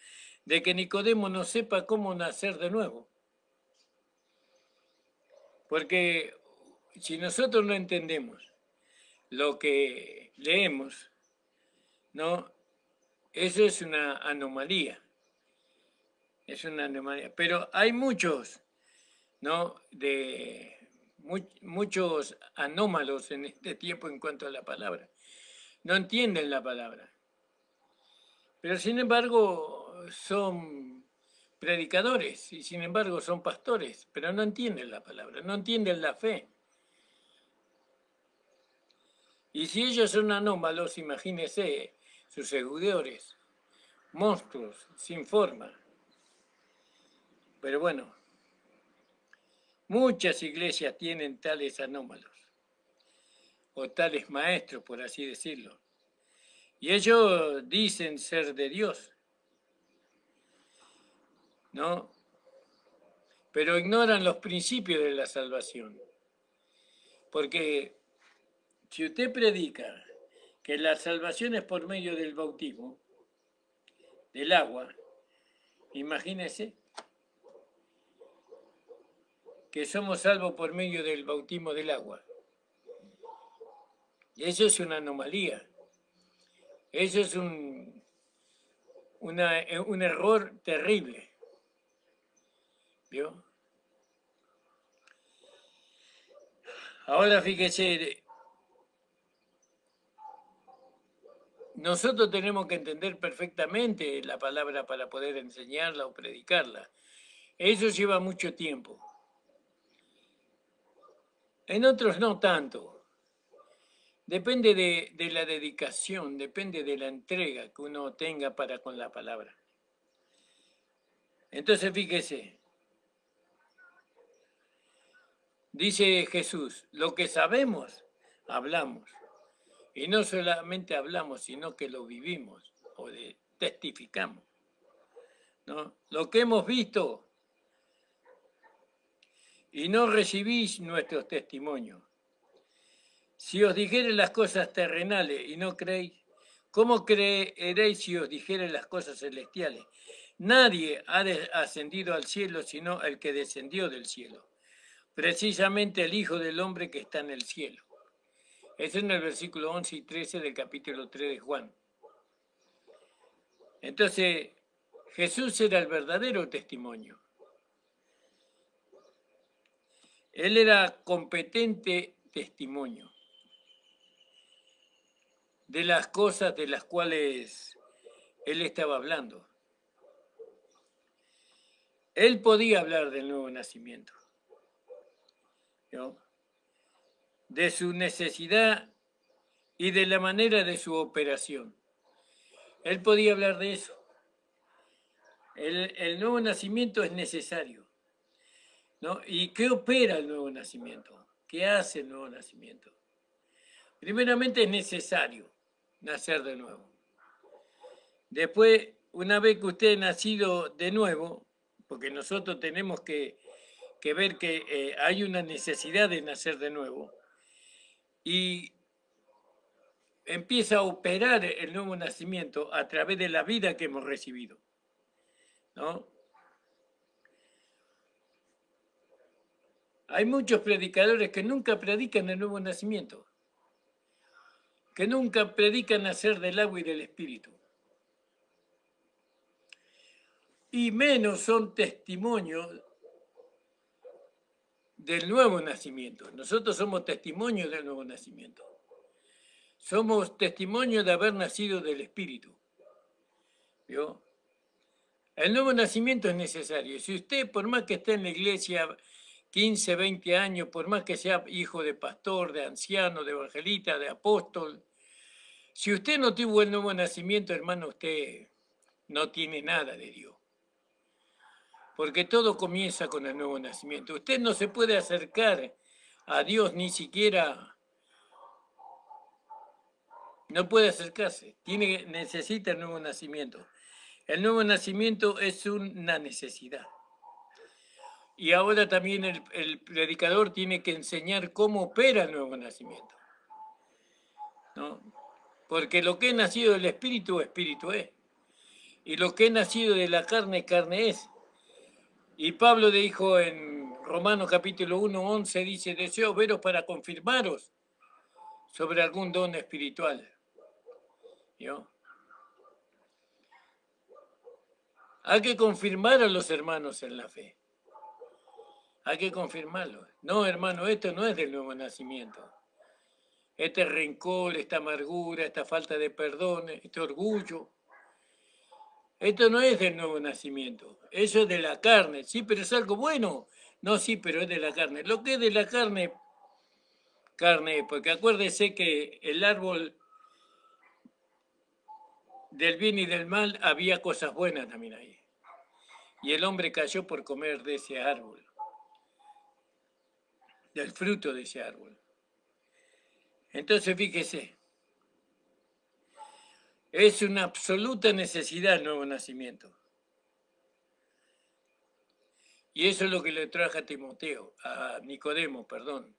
de que Nicodemo no sepa cómo nacer de nuevo. Porque si nosotros no entendemos lo que leemos, ¿no? Eso es una anomalía. Es una anomalía. Pero hay muchos, ¿no? Muchos anómalos en este tiempo en cuanto a la palabra. No entienden la palabra. Pero sin embargo son predicadores y sin embargo son pastores, pero no entienden la palabra, no entienden la fe. Y si ellos son anómalos, imagínense sus seguidores, monstruos sin forma. Pero bueno, muchas iglesias tienen tales anómalos, o tales maestros, por así decirlo. Y ellos dicen ser de Dios, ¿no? pero ignoran los principios de la salvación. Porque si usted predica que la salvación es por medio del bautismo, del agua, imagínese que somos salvos por medio del bautismo del agua. Eso es una anomalía. Eso es un error terrible. ¿Vio? Ahora fíjese, nosotros tenemos que entender perfectamente la palabra para poder enseñarla o predicarla. Eso lleva mucho tiempo. En otros no tanto. Depende de la dedicación, depende de la entrega que uno tenga para con la palabra. Entonces fíjese, dice Jesús, lo que sabemos, hablamos. Y no solamente hablamos, sino que lo vivimos o testificamos, ¿no? Lo que hemos visto y no recibís nuestros testimonios. Si os dijere las cosas terrenales y no creéis, ¿cómo creeréis si os dijere las cosas celestiales? Nadie ha ascendido al cielo sino el que descendió del cielo, precisamente el Hijo del Hombre que está en el cielo. Eso en el versículo 11 y 13 del capítulo 3 de Juan. Entonces, Jesús era el verdadero testimonio. Él era competente testimonio de las cosas de las cuales él estaba hablando. Él podía hablar del nuevo nacimiento, ¿no? De su necesidad y de la manera de su operación. Él podía hablar de eso. El nuevo nacimiento es necesario, ¿no? ¿Y qué opera el nuevo nacimiento? ¿Qué hace el nuevo nacimiento? Primeramente es necesario nacer de nuevo. Después, una vez que usted ha nacido de nuevo, porque nosotros tenemos que ver que hay una necesidad de nacer de nuevo, y empieza a operar el nuevo nacimiento a través de la vida que hemos recibido, ¿no? Hay muchos predicadores que nunca predican el nuevo nacimiento, que nunca predican nacer del agua y del espíritu. Y menos son testimonios del nuevo nacimiento. Nosotros somos testimonios del nuevo nacimiento. Somos testimonios de haber nacido del espíritu. ¿Vio? El nuevo nacimiento es necesario. Si usted, por más que esté en la iglesia 15, 20 años, por más que sea hijo de pastor, de anciano, de evangelista, de apóstol, si usted no tuvo el nuevo nacimiento, hermano, usted no tiene nada de Dios. Porque todo comienza con el nuevo nacimiento. Usted no se puede acercar a Dios ni siquiera, no puede acercarse, necesita el nuevo nacimiento. El nuevo nacimiento es una necesidad. Y ahora también el predicador tiene que enseñar cómo opera el nuevo nacimiento, ¿no? Porque lo que es nacido del espíritu, espíritu es. Y lo que es nacido de la carne, carne es. Y Pablo dijo en Romanos capítulo 1, 11, dice, deseo veros para confirmaros sobre algún don espiritual. ¿Yo? Hay que confirmar a los hermanos en la fe. Hay que confirmarlo. No, hermano, esto no es del nuevo nacimiento. Este rencor, esta amargura, esta falta de perdón, este orgullo. Esto no es del nuevo nacimiento. Eso es de la carne. Sí, pero es algo bueno. No, sí, pero es de la carne. Lo que es de la carne, carne, porque acuérdese que el árbol del bien y del mal había cosas buenas también ahí. Y el hombre cayó por comer de ese árbol, del fruto de ese árbol. Entonces, fíjese, es una absoluta necesidad el nuevo nacimiento. Y eso es lo que le trajo a Timoteo, a Nicodemo, perdón,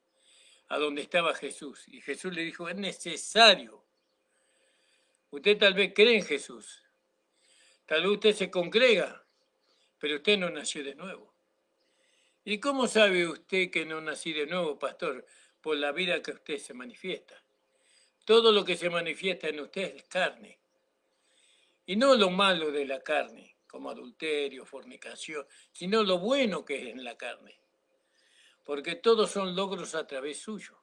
a donde estaba Jesús. Y Jesús le dijo, es necesario. Usted tal vez cree en Jesús, tal vez usted se congrega, pero usted no nació de nuevo. ¿Y cómo sabe usted que no nací de nuevo, pastor? Por la vida que usted se manifiesta. Todo lo que se manifiesta en usted es carne. Y no lo malo de la carne, como adulterio, fornicación, sino lo bueno que es en la carne. Porque todos son logros a través suyo.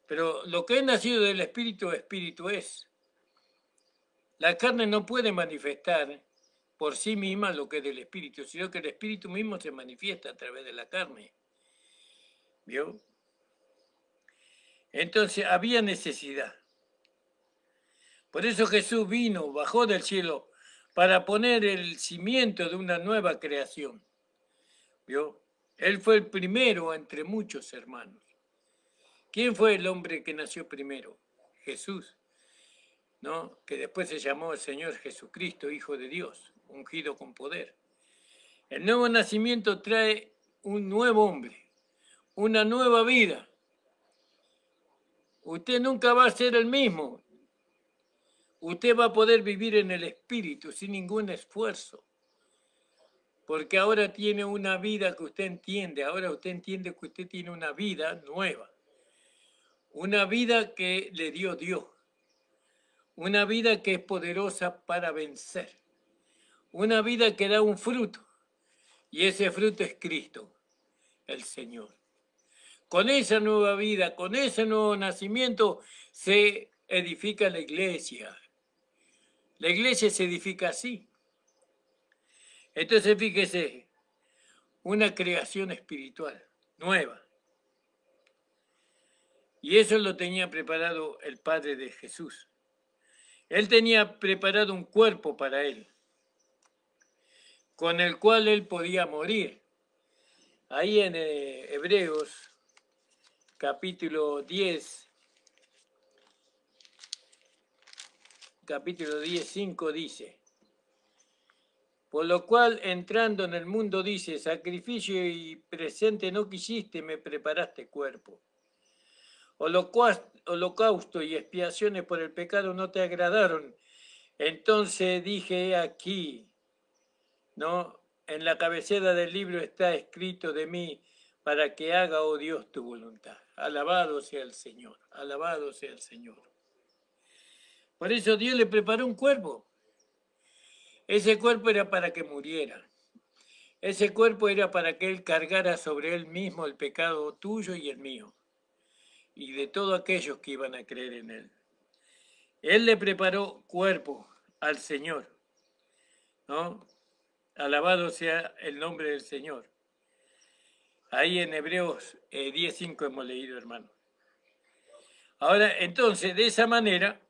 Pero lo que es nacido del Espíritu, Espíritu es. La carne no puede manifestar por sí misma lo que es del Espíritu, sino que el Espíritu mismo se manifiesta a través de la carne. ¿Vio? Entonces había necesidad. Por eso Jesús vino, bajó del cielo, para poner el cimiento de una nueva creación. ¿Vio? Él fue el primero entre muchos hermanos. ¿Quién fue el hombre que nació primero? Jesús, ¿no? Que después se llamó el Señor Jesucristo, Hijo de Dios, ungido con poder. El nuevo nacimiento trae un nuevo hombre, una nueva vida. Usted nunca va a ser el mismo. Usted va a poder vivir en el Espíritu sin ningún esfuerzo. Porque ahora tiene una vida que usted entiende. Ahora usted entiende que usted tiene una vida nueva. Una vida que le dio Dios. Una vida que es poderosa para vencer. Una vida que da un fruto. Y ese fruto es Cristo, el Señor. Con esa nueva vida, con ese nuevo nacimiento, se edifica la iglesia. La iglesia se edifica así. Entonces, fíjese, una creación espiritual nueva. Y eso lo tenía preparado el Padre de Jesús. Él tenía preparado un cuerpo para él, con el cual él podía morir. Ahí en Hebreos, capítulo 10, 5 dice, por lo cual entrando en el mundo dice, sacrificio y presente no quisiste, me preparaste cuerpo. Holocausto y expiaciones por el pecado no te agradaron. Entonces dije aquí, ¿no? En la cabecera del libro está escrito de mí para que haga, oh Dios, tu voluntad. Alabado sea el Señor, alabado sea el Señor. Por eso Dios le preparó un cuerpo. Ese cuerpo era para que muriera. Ese cuerpo era para que Él cargara sobre Él mismo el pecado tuyo y el mío. Y de todos aquellos que iban a creer en Él. Él le preparó cuerpo al Señor, ¿no? Alabado sea el nombre del Señor. Ahí en Hebreos 10:5 hemos leído, hermano. Ahora, entonces, de esa manera,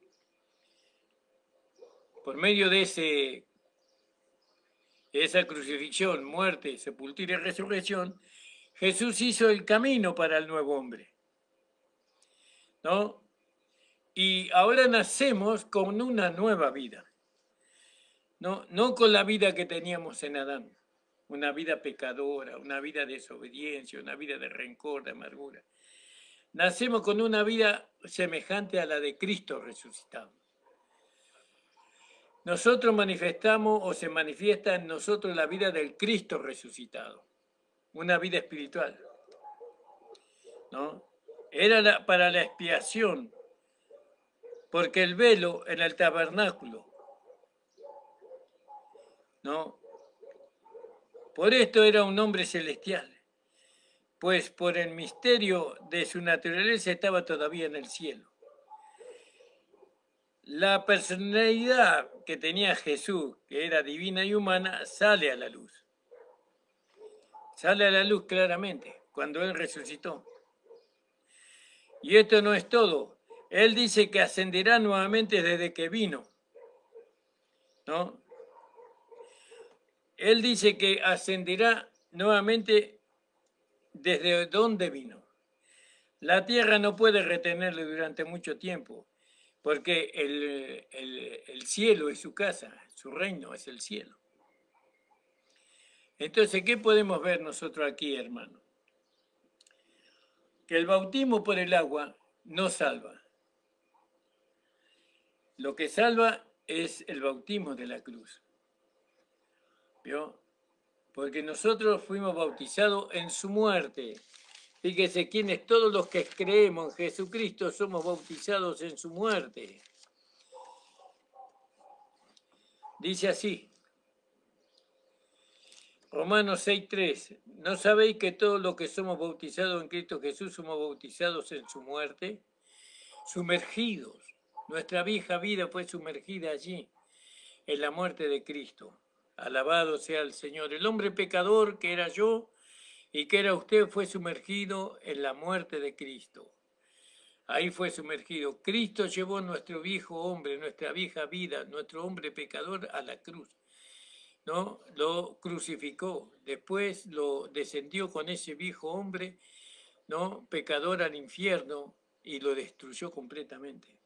por medio de esa crucifixión, muerte, sepultura y resurrección, Jesús hizo el camino para el nuevo hombre, ¿no? Y ahora nacemos con una nueva vida, no con la vida que teníamos en Adán, una vida pecadora, una vida de desobediencia, una vida de rencor, de amargura. Nacemos con una vida semejante a la de Cristo resucitado. Nosotros manifestamos o se manifiesta en nosotros la vida del Cristo resucitado, una vida espiritual, ¿no? Era para la expiación, porque el velo en el tabernáculo, ¿no? Por esto era un hombre celestial, pues por el misterio de su naturaleza estaba todavía en el cielo. La personalidad que tenía Jesús, que era divina y humana, sale a la luz. Sale a la luz claramente cuando Él resucitó. Y esto no es todo. Él dice que ascenderá nuevamente desde que vino, ¿no? Él dice que ascenderá nuevamente desde donde vino. La tierra no puede retenerle durante mucho tiempo, porque el cielo es su casa, su reino es el cielo. Entonces, ¿qué podemos ver nosotros aquí, hermano? Que el bautismo por el agua no salva. Lo que salva es el bautismo de la cruz. ¿Vio? Porque nosotros fuimos bautizados en su muerte. Fíjese quiénes todos los que creemos en Jesucristo somos bautizados en su muerte. Dice así, Romanos 6:3, ¿no sabéis que todos los que somos bautizados en Cristo Jesús somos bautizados en su muerte? Sumergidos. Nuestra vieja vida fue sumergida allí, en la muerte de Cristo. Alabado sea el Señor. El hombre pecador que era yo y que era usted fue sumergido en la muerte de Cristo. Ahí fue sumergido. Cristo llevó nuestro viejo hombre, nuestra vieja vida, nuestro hombre pecador a la cruz. ¿No? Lo crucificó. Después lo descendió con ese viejo hombre, ¿no? Pecador al infierno y lo destruyó completamente.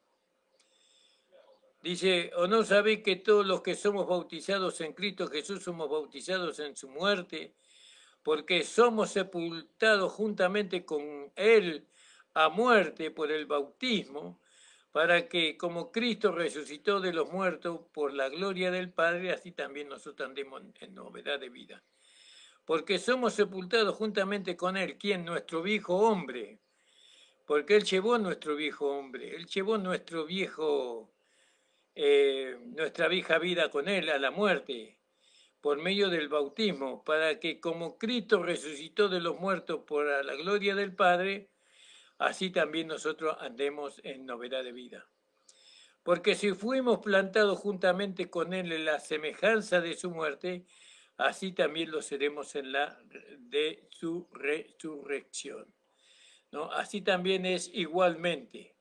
Dice, ¿o no sabéis que todos los que somos bautizados en Cristo Jesús somos bautizados en su muerte? Porque somos sepultados juntamente con Él a muerte por el bautismo, para que como Cristo resucitó de los muertos por la gloria del Padre, así también nosotros andemos en novedad de vida. Porque somos sepultados juntamente con Él, ¿quién? Nuestro viejo hombre. Porque Él llevó nuestro viejo hombre, Él llevó nuestro viejo... nuestra vieja vida con Él a la muerte, por medio del bautismo, para que como Cristo resucitó de los muertos por la gloria del Padre, así también nosotros andemos en novedad de vida. Porque si fuimos plantados juntamente con Él en la semejanza de su muerte, así también lo seremos en la de su resurrección. ¿No? Así también es igualmente,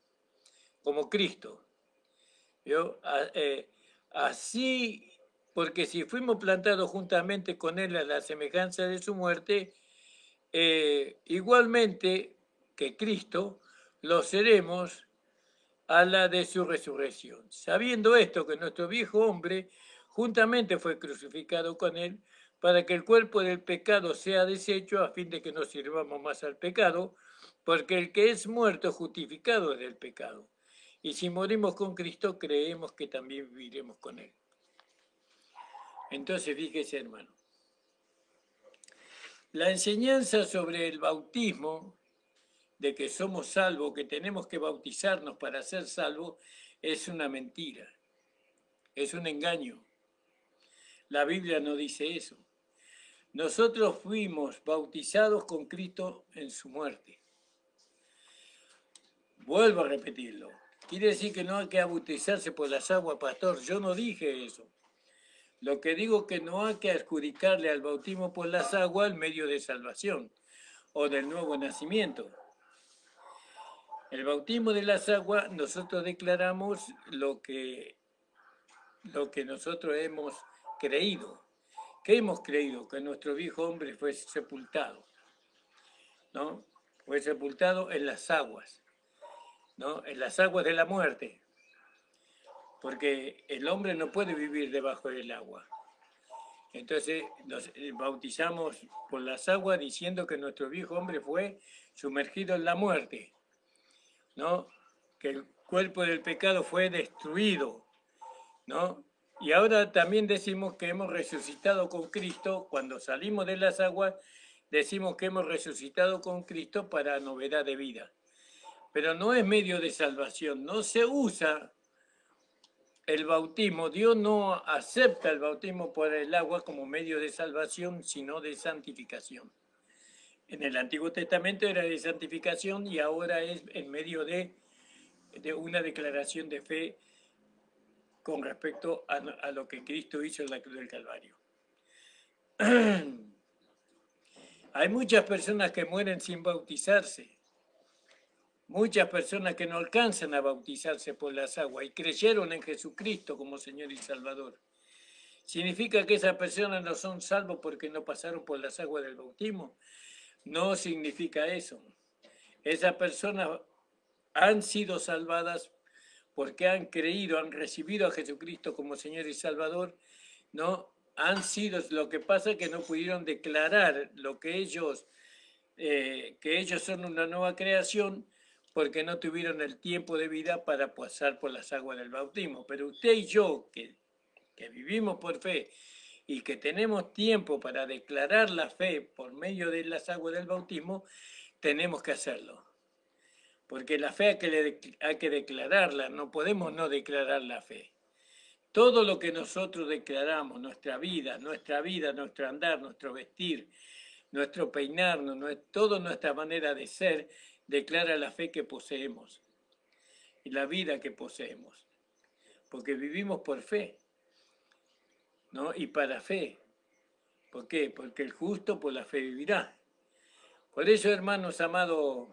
como Cristo. Así, porque si fuimos plantados juntamente con Él a la semejanza de su muerte, igualmente que Cristo, lo seremos a la de su resurrección. Sabiendo esto, que nuestro viejo hombre juntamente fue crucificado con Él, para que el cuerpo del pecado sea deshecho, a fin de que no sirvamos más al pecado, porque el que es muerto es justificado del pecado. Y si morimos con Cristo, creemos que también viviremos con Él. Entonces, fíjese, hermano, la enseñanza sobre el bautismo, de que somos salvos, que tenemos que bautizarnos para ser salvos, es una mentira, es un engaño. La Biblia no dice eso. Nosotros fuimos bautizados con Cristo en su muerte. Vuelvo a repetirlo. Quiere decir que no hay que bautizarse por las aguas, pastor. Yo no dije eso. Lo que digo es que no hay que adjudicarle al bautismo por las aguas el medio de salvación o del nuevo nacimiento. El bautismo de las aguas, nosotros declaramos lo que nosotros hemos creído. ¿Qué hemos creído? Que nuestro viejo hombre fue sepultado, ¿no? Fue sepultado en las aguas, ¿no? En las aguas de la muerte, porque el hombre no puede vivir debajo del agua. Entonces nos bautizamos por las aguas diciendo que nuestro viejo hombre fue sumergido en la muerte, ¿no? Que el cuerpo del pecado fue destruido, ¿no? Y ahora también decimos que hemos resucitado con Cristo. Cuando salimos de las aguas, decimos que hemos resucitado con Cristo para novedad de vida. Pero no es medio de salvación, no se usa el bautismo. Dios no acepta el bautismo por el agua como medio de salvación, sino de santificación. En el Antiguo Testamento era de santificación y ahora es en medio de una declaración de fe con respecto a lo que Cristo hizo en la cruz del Calvario. Hay muchas personas que mueren sin bautizarse, muchas personas que no alcanzan a bautizarse por las aguas y creyeron en Jesucristo como Señor y Salvador. ¿Significa que esas personas no son salvos porque no pasaron por las aguas del bautismo? No significa eso. Esas personas han sido salvadas porque han creído, han recibido a Jesucristo como Señor y Salvador, ¿no? han sido, lo que pasa es que no pudieron declarar lo que ellos son una nueva creación porque no tuvieron el tiempo de vida para pasar por las aguas del bautismo. Pero usted y yo, que vivimos por fe y que tenemos tiempo para declarar la fe por medio de las aguas del bautismo, tenemos que hacerlo. Porque la fe hay que declararla, no podemos no declarar la fe. Todo lo que nosotros declaramos, nuestra vida, nuestro andar, nuestro vestir, nuestro peinarnos, toda nuestra manera de ser, declara la fe que poseemos y la vida que poseemos. Porque vivimos por fe, ¿no? Y para fe. ¿Por qué? Porque el justo por la fe vivirá. Por eso, hermanos amados,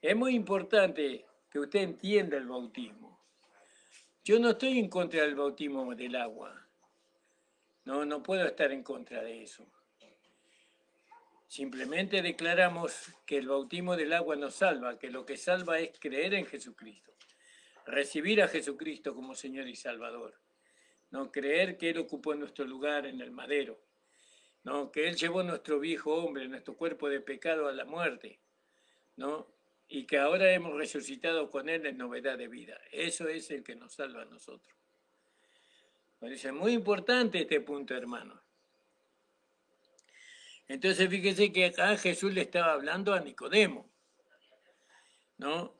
es muy importante que usted entienda el bautismo. Yo no estoy en contra del bautismo del agua. No puedo estar en contra de eso. Simplemente declaramos que el bautismo del agua nos salva, que lo que salva es creer en Jesucristo, recibir a Jesucristo como Señor y Salvador, no creer que Él ocupó nuestro lugar en el madero, no que Él llevó nuestro viejo hombre, nuestro cuerpo de pecado a la muerte, ¿no? Y que ahora hemos resucitado con Él en novedad de vida. Eso es el que nos salva a nosotros. Por eso es muy importante este punto, hermano. Entonces fíjese que acá Jesús le estaba hablando a Nicodemo, ¿no?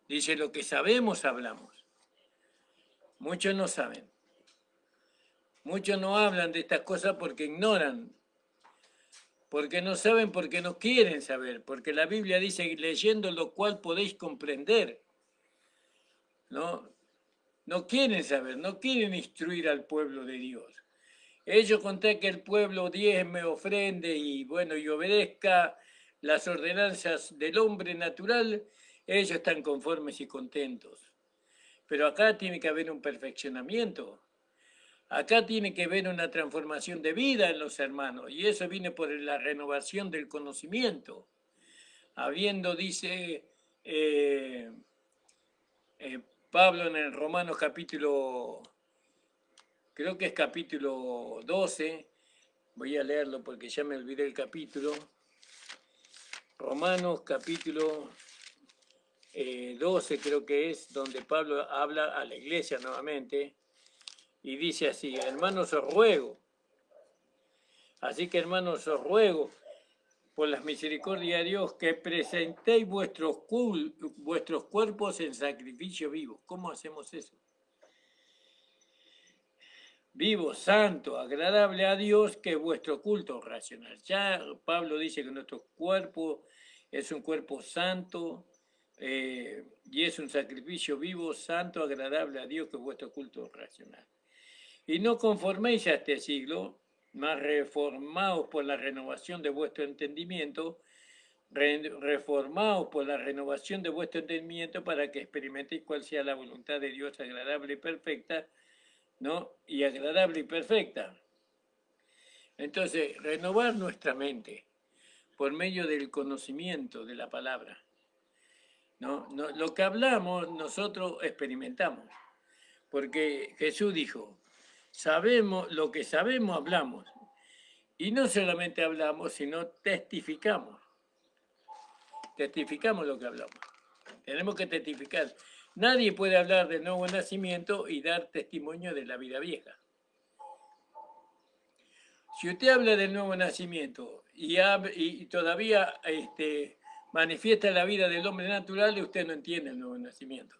Dice, lo que sabemos, hablamos. Muchos no saben. Muchos no hablan de estas cosas porque ignoran, porque no saben, porque no quieren saber, porque la Biblia dice, leyendo lo cual podéis comprender, ¿no? No quieren saber, no quieren instruir al pueblo de Dios. Ellos conté que el pueblo diezme, ofrende y bueno, y obedezca las ordenanzas del hombre natural, ellos están conformes y contentos. Pero acá tiene que haber un perfeccionamiento. Acá tiene que haber una transformación de vida en los hermanos. Y eso viene por la renovación del conocimiento. Habiendo, dice Pablo en el Romanos capítulo, creo que es capítulo 12, voy a leerlo porque ya me olvidé el capítulo. Romanos capítulo 12 creo que es, donde Pablo habla a la iglesia nuevamente y dice así, hermanos os ruego, así que hermanos os ruego por las misericordias de Dios que presentéis vuestros cuerpos en sacrificio vivo. ¿Cómo hacemos eso? Vivo, santo, agradable a Dios, que es vuestro culto racional. Ya Pablo dice que nuestro cuerpo es un cuerpo santo y es un sacrificio vivo, santo, agradable a Dios, que es vuestro culto racional. Y no conforméis a este siglo, mas reformaos por la renovación de vuestro entendimiento, reformaos por la renovación de vuestro entendimiento para que experimentéis cuál sea la voluntad de Dios agradable y perfecta, ¿no? Y agradable y perfecta. Entonces, renovar nuestra mente por medio del conocimiento de la palabra. ¿No? Lo que hablamos, nosotros experimentamos. Porque Jesús dijo, sabemos, lo que sabemos, hablamos. Y no solamente hablamos, sino testificamos. Testificamos lo que hablamos. Tenemos que testificar. Nadie puede hablar del nuevo nacimiento y dar testimonio de la vida vieja. Si usted habla del nuevo nacimiento y todavía manifiesta la vida del hombre natural, usted no entiende el nuevo nacimiento.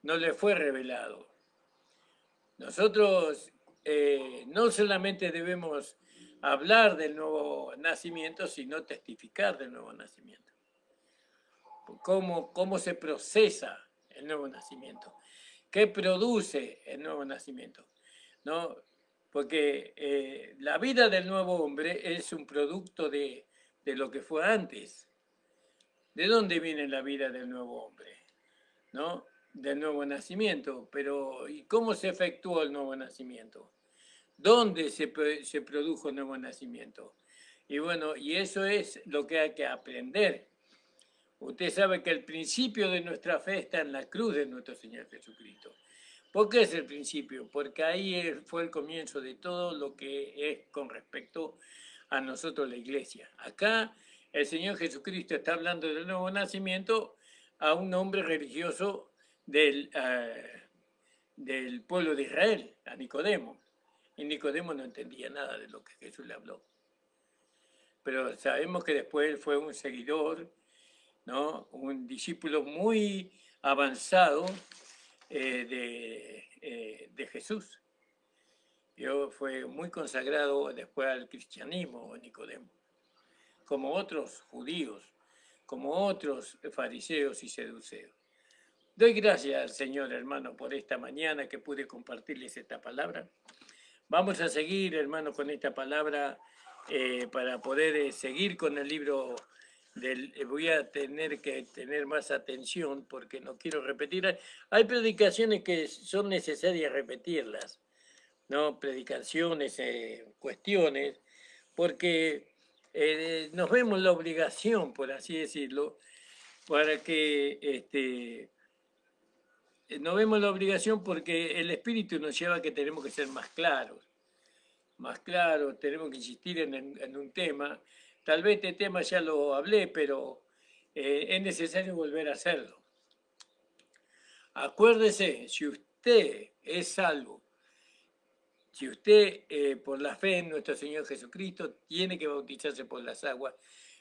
No le fue revelado. Nosotros no solamente debemos hablar del nuevo nacimiento, sino testificar del nuevo nacimiento. Cómo se procesa el nuevo nacimiento, qué produce el nuevo nacimiento, ¿no? Porque la vida del nuevo hombre es un producto de lo que fue antes. ¿De dónde viene la vida del nuevo hombre? ¿No? Del nuevo nacimiento. Pero ¿y cómo se efectuó el nuevo nacimiento? ¿Dónde se produjo el nuevo nacimiento? Y bueno, y eso es lo que hay que aprender. Usted sabe que el principio de nuestra fe está en la cruz de nuestro Señor Jesucristo. ¿Por qué es el principio? Porque ahí fue el comienzo de todo lo que es con respecto a nosotros la iglesia. Acá el Señor Jesucristo está hablando del nuevo nacimiento a un hombre religioso del pueblo de Israel, a Nicodemo. Y Nicodemo no entendía nada de lo que Jesús le habló. Pero sabemos que después él fue un seguidor, ¿no? Un discípulo muy avanzado de Jesús. Yo fue muy consagrado después al cristianismo, Nicodemo, como otros judíos, como otros fariseos y seduceos. Doy gracias al Señor, hermano, por esta mañana que pude compartirles esta palabra. Vamos a seguir, hermano, con esta palabra para poder seguir con el libro voy a tener que tener más atención porque no quiero repetir. Hay predicaciones que son necesarias repetirlas, ¿no? Predicaciones, cuestiones, porque nos vemos la obligación, por así decirlo, para que nos vemos la obligación porque el Espíritu nos lleva a que tenemos que ser más claros, tenemos que insistir en un tema. Tal vez este tema ya lo hablé, pero es necesario volver a hacerlo. Acuérdese, si usted es salvo, si usted por la fe en nuestro Señor Jesucristo tiene que bautizarse por las aguas,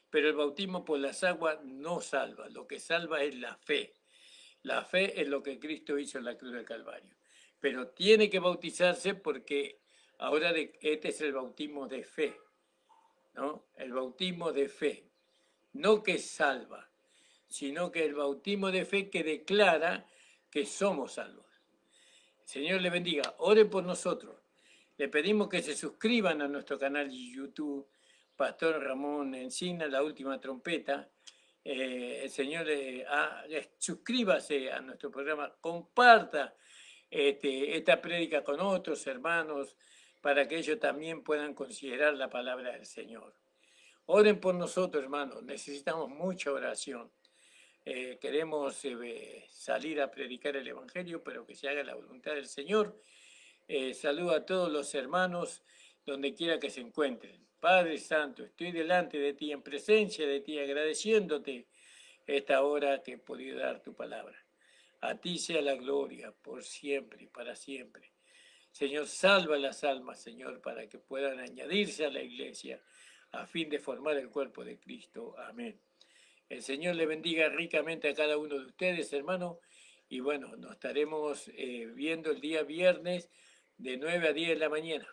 pero el bautismo por las aguas no salva, lo que salva es la fe. La fe es lo que Cristo hizo en la cruz del Calvario. Pero tiene que bautizarse porque ahora este es el bautismo de fe, ¿no? El bautismo de fe, no que salva, sino que el bautismo de fe que declara que somos salvos. El Señor le bendiga. Ore por nosotros. Le pedimos que se suscriban a nuestro canal de YouTube, Pastor Ramón Encina, La Última Trompeta. El Señor suscríbase a nuestro programa, comparta esta prédica con otros hermanos para que ellos también puedan considerar la palabra del Señor. Oren por nosotros, hermanos, necesitamos mucha oración. Queremos salir a predicar el Evangelio, pero que se haga la voluntad del Señor. Saludo a todos los hermanos donde quiera que se encuentren. Padre Santo, estoy delante de ti, en presencia de ti, agradeciéndote esta hora que he podido dar tu palabra. A ti sea la gloria por siempre y para siempre. Señor, salva las almas, Señor, para que puedan añadirse a la iglesia a fin de formar el cuerpo de Cristo. Amén. El Señor le bendiga ricamente a cada uno de ustedes, hermano. Y bueno, nos estaremos viendo el día viernes de 9 a 10 de la mañana.